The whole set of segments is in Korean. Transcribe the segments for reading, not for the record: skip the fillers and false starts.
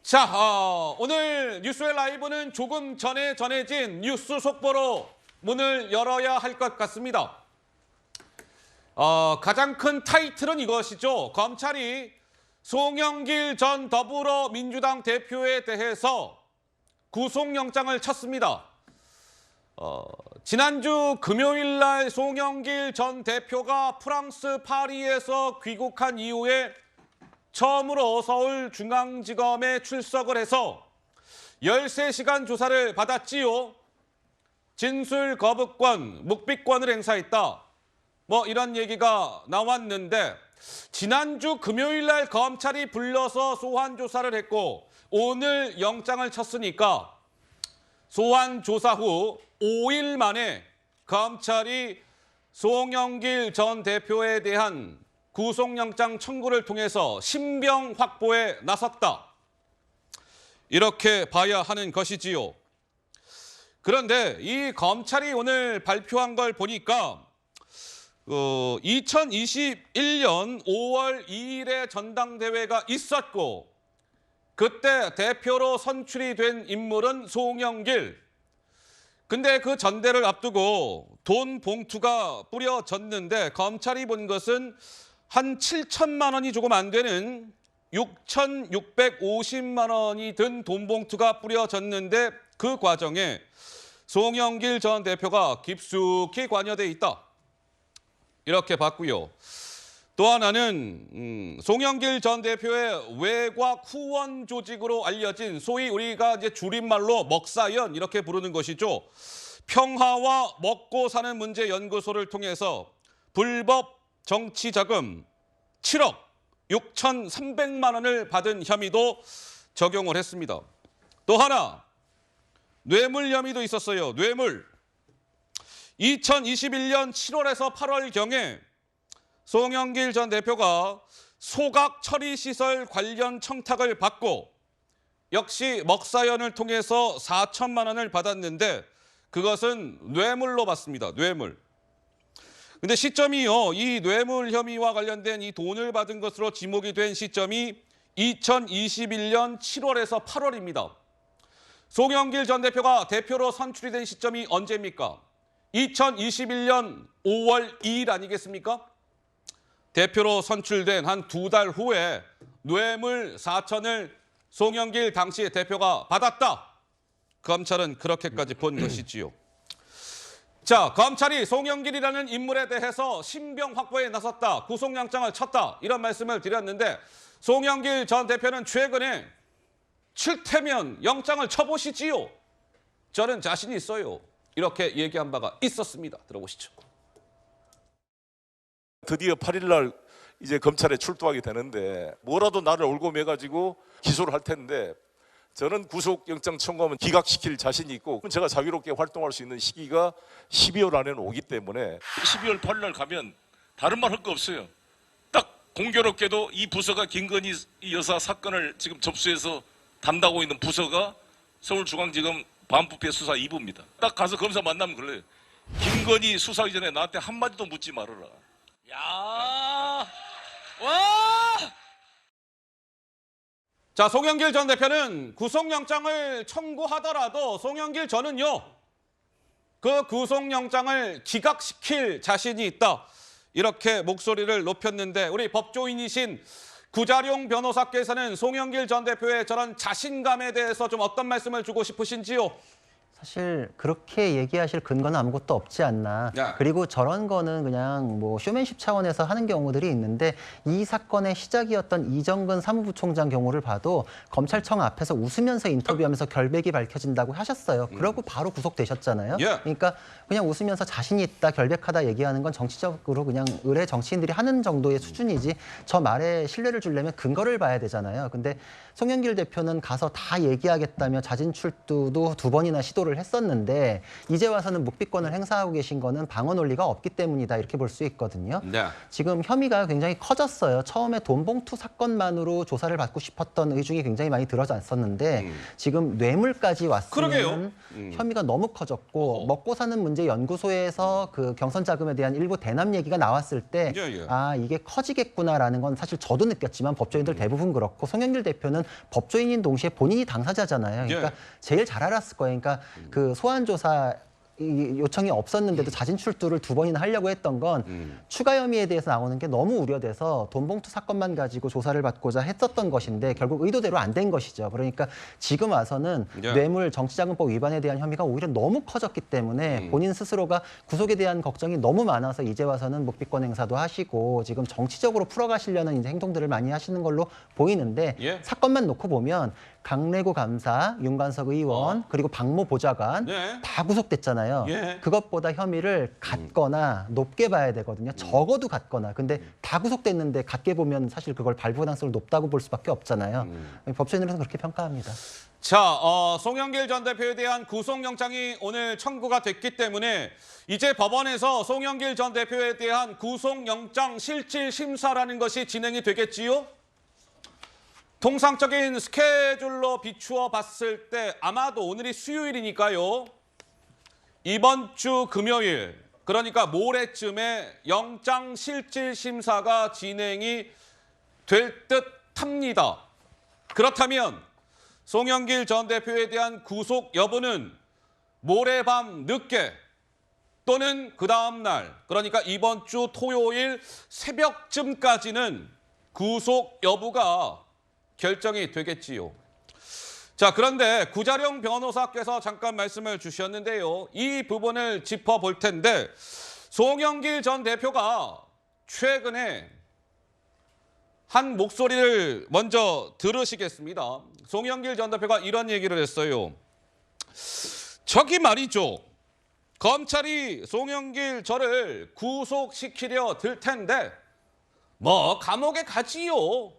자, 오늘 뉴스의 라이브는 조금 전에 전해진 뉴스 속보로 문을 열어야 할 것 같습니다. 가장 큰 타이틀은 이것이죠. 검찰이 송영길 전 더불어민주당 대표에 대해서 구속영장을 쳤습니다. 지난주 금요일 날 송영길 전 대표가 프랑스 파리에서 귀국한 이후에 처음으로 서울중앙지검에 출석을 해서 13시간 조사를 받았지요. 진술 거부권, 묵비권을 행사했다. 뭐 이런 얘기가 나왔는데 지난주 금요일 날 검찰이 불러서 소환 조사를 했고 오늘 영장을 쳤으니까 소환 조사 후 5일 만에 검찰이 송영길 전 대표에 대한 구속영장 청구를 통해서 신병 확보에 나섰다. 이렇게 봐야 하는 것이지요. 그런데 이 검찰이 오늘 발표한 걸 보니까 2021년 5월 2일에 전당대회가 있었고 그때 대표로 선출이 된 인물은 송영길. 근데 그 전대를 앞두고 돈 봉투가 뿌려졌는데 검찰이 본 것은 한 7천만 원이 조금 안 되는 6,650만 원이 든 돈 봉투가 뿌려졌는데 그 과정에 송영길 전 대표가 깊숙이 관여돼 있다. 이렇게 봤고요. 또 하나는 송영길 전 대표의 외곽 후원 조직으로 알려진 소위 우리가 이제 줄임말로 먹사연 이렇게 부르는 것이죠. 평화와 먹고 사는 문제 연구소를 통해서 불법 정치 자금 7억 6,300만 원을 받은 혐의도 적용을 했습니다. 또 하나 뇌물 혐의도 있었어요. 뇌물. 2021년 7월에서 8월경에 송영길 전 대표가 소각 처리시설 관련 청탁을 받고 역시 먹사연을 통해서 4천만 원을 받았는데 그것은 뇌물로 받습니다. 뇌물. 근데 시점이요. 이 뇌물 혐의와 관련된 이 돈을 받은 것으로 지목이 된 시점이 2021년 7월에서 8월입니다. 송영길 전 대표가 대표로 선출이 된 시점이 언제입니까? 2021년 5월 2일 아니겠습니까? 대표로 선출된 한 2달 후에 뇌물 4천을 송영길 당시 대표가 받았다. 검찰은 그렇게까지 본 것이지요. 자, 검찰이 송영길이라는 인물에 대해서 신병 확보에 나섰다. 구속영장을 쳤다. 이런 말씀을 드렸는데 송영길 전 대표는 최근에 칠테면 영장을 쳐보시지요. 저는 자신 있어요. 이렇게 얘기한 바가 있었습니다. 들어보시죠. 드디어 8일 날 이제 검찰에 출두하게 되는데 뭐라도 나를 올고매가지고 기소를 할 텐데 저는 구속영장 청구하면 기각시킬 자신이 있고 제가 자유롭게 활동할 수 있는 시기가 12월 안에는 오기 때문에 12월 8일 날 가면 다른 말 할 거 없어요. 딱 공교롭게도 이 부서가 김건희 여사 사건을 지금 접수해서 담당하고 있는 부서가 서울중앙지검 반부패 수사 2부입니다. 딱 가서 검사 만나면 그래요. 김건희 수사하기 전에 나한테 한마디도 묻지 말아라. 야, 와! 자, 송영길 전 대표는 구속영장을 청구하더라도 송영길 저는요. 그 구속영장을 기각시킬 자신이 있다. 이렇게 목소리를 높였는데 우리 법조인이신 구자룡 변호사께서는 송영길 전 대표의 저런 자신감에 대해서 좀 어떤 말씀을 주고 싶으신지요? 사실 그렇게 얘기하실 근거는 아무것도 없지 않나. 야. 그리고 저런 거는 그냥 뭐 쇼맨십 차원에서 하는 경우들이 있는데 이 사건의 시작이었던 이정근 사무부총장 경우를 봐도 검찰청 앞에서 웃으면서 인터뷰하면서 결백이 밝혀진다고 하셨어요. 그러고 바로 구속되셨잖아요. 예. 그러니까 그냥 웃으면서 자신이 있다, 결백하다 얘기하는 건 정치적으로 그냥 의뢰 정치인들이 하는 정도의 수준이지 저 말에 신뢰를 주려면 근거를 봐야 되잖아요. 근데 송영길 대표는 가서 다 얘기하겠다며 자진 출두도 2번이나 시도를 선고를 했었는데 이제 와서는 묵비권을 행사하고 계신 거는 방어 논리가 없기 때문이다 이렇게 볼 수 있거든요. 네. 지금 혐의가 굉장히 커졌어요. 처음에 돈봉투 사건만으로 조사를 받고 싶었던 의중이 굉장히 많이 들어졌었는데 지금 뇌물까지 그러게요. 왔으면 혐의가 너무 커졌고 먹고 사는 문제 연구소에서 그 경선 자금에 대한 일부 대남 얘기가 나왔을 때 예, 예. 아, 이게 커지겠구나라는 건 사실 저도 느꼈지만 법조인들 대부분 그렇고 송영길 대표는 법조인인 동시에 본인이 당사자잖아요. 그러니까 예. 제일 잘 알았을 거예요. 그러니까 그 소환 조사 이 요청이 없었는데도 자진 출두를 2번이나 하려고 했던 건 추가 혐의에 대해서 나오는 게 너무 우려돼서 돈봉투 사건만 가지고 조사를 받고자 했었던 것인데 결국 의도대로 안 된 것이죠. 그러니까 지금 와서는 예. 뇌물 정치자금법 위반에 대한 혐의가 오히려 너무 커졌기 때문에 본인 스스로가 구속에 대한 걱정이 너무 많아서 이제 와서는 묵비권 행사도 하시고 지금 정치적으로 풀어가시려는 이제 행동들을 많이 하시는 걸로 보이는데 예. 사건만 놓고 보면 강래구 감사, 윤관석 의원, 그리고 박모 보좌관 네. 다 구속됐잖아요. 예. 그것보다 혐의를 같거나 높게 봐야 되거든요. 적어도 같거나. 근데 다 구속됐는데 같게 보면 사실 그걸 발부 가능성이 높다고 볼 수밖에 없잖아요. 법조인으로서는 그렇게 평가합니다. 자, 송영길 전 대표에 대한 구속영장이 오늘 청구가 됐기 때문에 이제 법원에서 송영길 전 대표에 대한 구속영장 실질 심사라는 것이 진행이 되겠지요? 통상적인 스케줄로 비추어 봤을 때 아마도 오늘이 수요일이니까요. 이번 주 금요일, 그러니까 모레쯤에 영장 실질 심사가 진행이 될 듯합니다. 그렇다면 송영길 전 대표에 대한 구속 여부는 모레 밤 늦게 또는 그 다음 날, 그러니까 이번 주 토요일 새벽쯤까지는 구속 여부가 결정이 되겠지요. 자, 그런데 구자룡 변호사께서 잠깐 말씀을 주셨는데요. 이 부분을 짚어볼 텐데 송영길 전 대표가 최근에 한 목소리를 먼저 들으시겠습니다. 송영길 전 대표가 이런 얘기를 했어요. 저기 말이죠. 검찰이 송영길 저를 구속시키려 들 텐데 뭐 감옥에 가지요.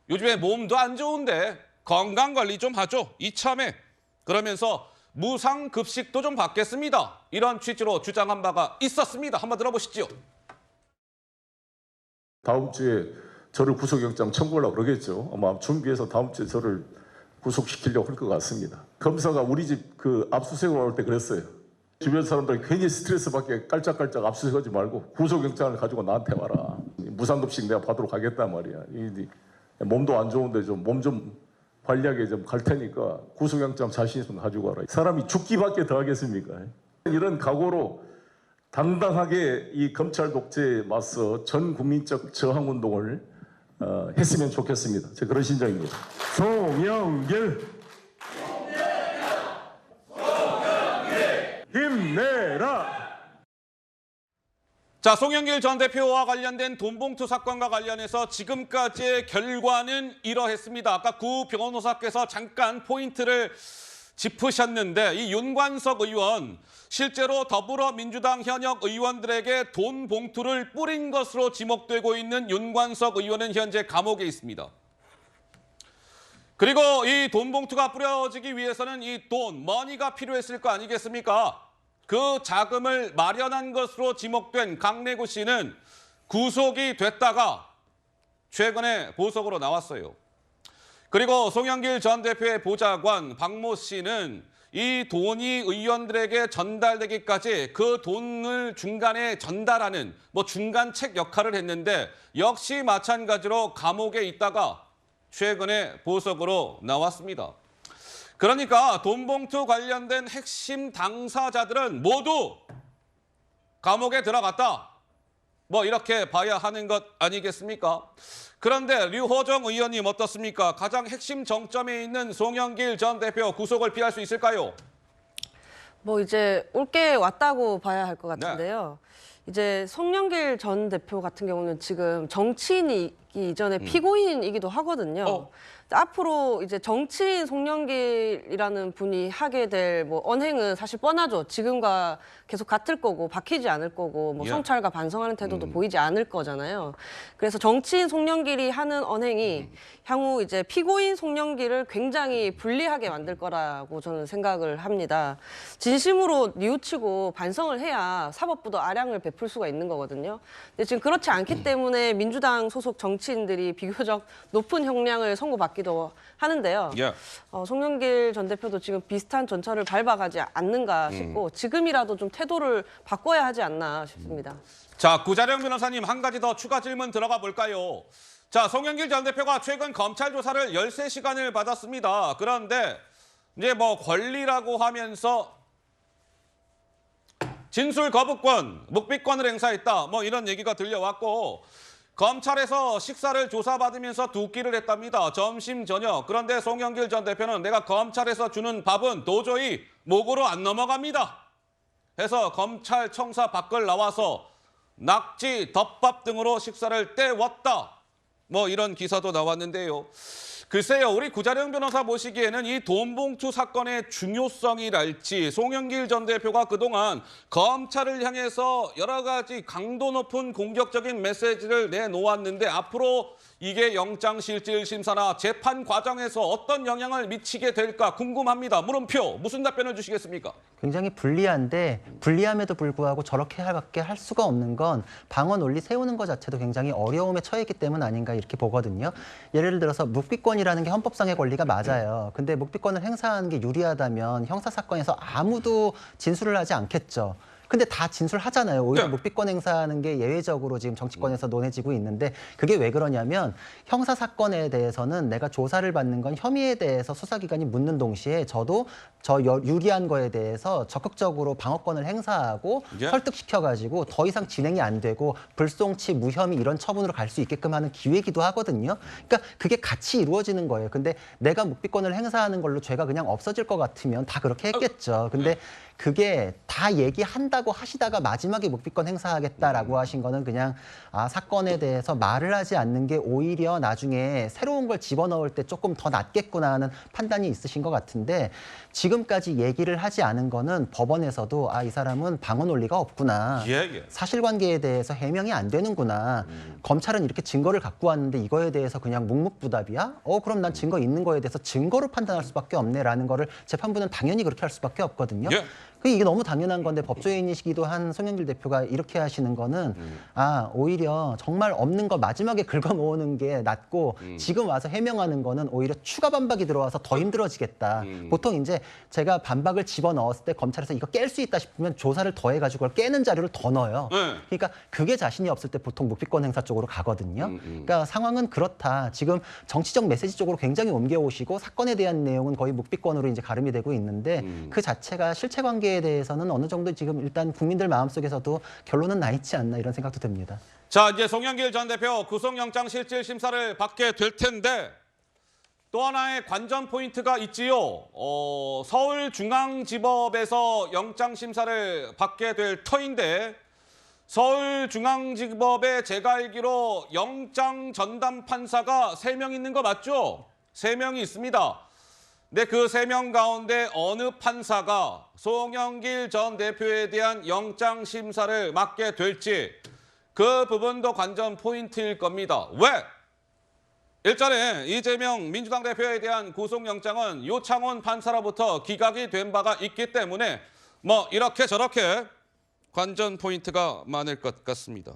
요즘에 몸도 안 좋은데 건강관리 좀 하죠. 이참에. 그러면서 무상급식도 좀 받겠습니다. 이런 취지로 주장한 바가 있었습니다. 한번 들어보시죠. 다음 주에 저를 구속영장 청구하려고 그러겠죠. 아마 준비해서 다음 주에 저를 구속시키려고 할 것 같습니다. 검사가 우리 집 그 압수수색 올 때 그랬어요. 주변 사람들 괜히 스트레스 받게 깔짝깔짝 압수수색하지 말고 구속영장을 가지고 나한테 와라. 무상급식 내가 받도록 하겠단 말이야. 몸도 안 좋은데 좀 몸 좀 관리하게 좀 갈 테니까 구속영장 자신 있으면 가지고 와라. 사람이 죽기밖에 더 하겠습니까? 이런 각오로 당당하게 이 검찰 독재에 맞서 전 국민적 저항운동을 했으면 좋겠습니다. 제 그런 심정입니다. 송영길 힘내라. 자, 송영길 전 대표와 관련된 돈봉투 사건과 관련해서 지금까지의 결과는 이러했습니다. 아까 구 변호사께서 잠깐 포인트를 짚으셨는데 이 윤관석 의원 실제로 더불어민주당 현역 의원들에게 돈 봉투를 뿌린 것으로 지목되고 있는 윤관석 의원은 현재 감옥에 있습니다. 그리고 이 돈 봉투가 뿌려지기 위해서는 이 돈, 머니가 필요했을 거 아니겠습니까? 그 자금을 마련한 것으로 지목된 강래구 씨는 구속이 됐다가 최근에 보석으로 나왔어요. 그리고 송영길 전 대표의 보좌관 박모 씨는 이 돈이 의원들에게 전달되기까지 그 돈을 중간에 전달하는 중간책 역할을 했는데 역시 마찬가지로 감옥에 있다가 최근에 보석으로 나왔습니다. 그러니까 돈봉투 관련된 핵심 당사자들은 모두 감옥에 들어갔다. 이렇게 봐야 하는 것 아니겠습니까? 그런데 류호정 의원님 어떻습니까? 가장 핵심 정점에 있는 송영길 전 대표 구속을 피할 수 있을까요? 이제 올게 왔다고 봐야 할 것 같은데요. 이제 송영길 전 대표 같은 경우는 지금 정치인이기 이전에 피고인이기도 하거든요. 앞으로 이제 정치인 송영길이라는 분이 하게 될 뭐 언행은 사실 뻔하죠. 지금과 계속 같을 거고 바뀌지 않을 거고 뭐 예. 성찰과 반성하는 태도도 보이지 않을 거잖아요. 그래서 정치인 송영길이 하는 언행이 향후 이제 피고인 송영길을 굉장히 불리하게 만들 거라고 저는 생각을 합니다. 진심으로 뉘우치고 반성을 해야 사법부도 아량을 베풀 수가 있는 거거든요. 근데 지금 그렇지 않기 때문에 민주당 소속 정치인들이 비교적 높은 형량을 선고받기도 하는데요. 예. 송영길 전 대표도 지금 비슷한 전철을 밟아가지 않는가 싶고 지금이라도 좀 태도를 바꿔야 하지 않나 싶습니다. 자, 구자령 변호사님 한 가지 더 추가 질문 들어가 볼까요? 자, 송영길 전 대표가 최근 검찰 조사를 13시간을 받았습니다. 그런데 이제 뭐 권리라고 하면서 진술 거부권, 묵비권을 행사했다. 뭐 이런 얘기가 들려왔고 검찰에서 식사를 조사받으면서 두 끼를 했답니다. 점심, 저녁. 그런데 송영길 전 대표는 내가 검찰에서 주는 밥은 도저히 목으로 안 넘어갑니다. 해서 검찰청사 밖을 나와서 낙지, 덮밥 등으로 식사를 때웠다. 뭐 이런 기사도 나왔는데요. 글쎄요, 우리 구자령 변호사 보시기에는 이 돈봉투 사건의 중요성이랄지 송영길 전 대표가 그동안 검찰을 향해서 여러 가지 강도 높은 공격적인 메시지를 내놓았는데 앞으로 이게 영장실질심사나 재판 과정에서 어떤 영향을 미치게 될까 궁금합니다. 물음표, 무슨 답변을 주시겠습니까? 굉장히 불리한데 불리함에도 불구하고 저렇게밖에 할 수가 없는 건 방어 논리 세우는 것 자체도 굉장히 어려움에 처했기 때문 아닌가 이렇게 보거든요. 예를 들어서 묵비권이라는 게 헌법상의 권리가 맞아요. 근데 묵비권을 행사하는 게 유리하다면 형사사건에서 아무도 진술을 하지 않겠죠. 근데 다 진술하잖아요. 오히려 네. 묵비권 행사하는 게 예외적으로 지금 정치권에서 논해지고 있는데 그게 왜 그러냐면 형사 사건에 대해서는 내가 조사를 받는 건 혐의에 대해서 수사기관이 묻는 동시에 저도 유리한 거에 대해서 적극적으로 방어권을 행사하고 예. 설득시켜가지고 더 이상 진행이 안 되고 불송치, 무혐의 이런 처분으로 갈 수 있게끔 하는 기회이기도 하거든요. 그러니까 그게 같이 이루어지는 거예요. 근데 내가 묵비권을 행사하는 걸로 죄가 그냥 없어질 것 같으면 다 그렇게 했겠죠. 근데 그게 다 얘기한다고 하시다가 마지막에 묵비권 행사하겠다라고 하신 거는 그냥 사건에 대해서 말을 하지 않는 게 오히려 나중에 새로운 걸 집어넣을 때 조금 더 낫겠구나 하는 판단이 있으신 것 같은데 지금까지 얘기를 하지 않은 거는 법원에서도 이 사람은 방어 논리가 없구나. 예. 사실관계에 대해서 해명이 안 되는구나. 검찰은 이렇게 증거를 갖고 왔는데 이거에 대해서 그냥 묵묵부답이야? 그럼 난 증거 있는 거에 대해서 증거로 판단할 수밖에 없네라는 거를 재판부는 당연히 그렇게 할 수밖에 없거든요. 예. 이게 너무 당연한 건데 법조인이시기도 한 송영길 대표가 이렇게 하시는 거는 오히려 정말 없는 거 마지막에 긁어 모으는 게 낫고 지금 와서 해명하는 거는 오히려 추가 반박이 들어와서 더 힘들어지겠다. 보통 이제 제가 반박을 집어넣었을 때 검찰에서 이거 깰 수 있다 싶으면 조사를 더 해가지고 그걸 깨는 자료를 더 넣어요. 네. 그러니까 그게 자신이 없을 때 보통 묵비권 행사 쪽으로 가거든요. 그러니까 상황은 그렇다. 지금 정치적 메시지 쪽으로 굉장히 옮겨오시고 사건에 대한 내용은 거의 묵비권으로 이제 가름이 되고 있는데 그 자체가 실체 관계에 대해서는 어느 정도 지금 일단 국민들 마음속에서도 결론은 나 있지 않나 이런 생각도 듭니다. 자, 이제 송영길 전 대표 구속영장 실질심사를 받게 될 텐데 또 하나의 관전 포인트가 있지요. 서울중앙지법에서 영장심사를 받게 될 터인데 서울중앙지법에 제가 알기로 영장 전담 판사가 3명 있는 거 맞죠? 3명이 있습니다. 근데 그 3명 가운데 어느 판사가 송영길 전 대표에 대한 영장 심사를 맡게 될지 그 부분도 관전 포인트일 겁니다. 왜? 일전에 이재명 민주당 대표에 대한 구속영장은 유창훈 판사로부터 기각이 된 바가 있기 때문에 뭐 이렇게 저렇게 관전 포인트가 많을 것 같습니다.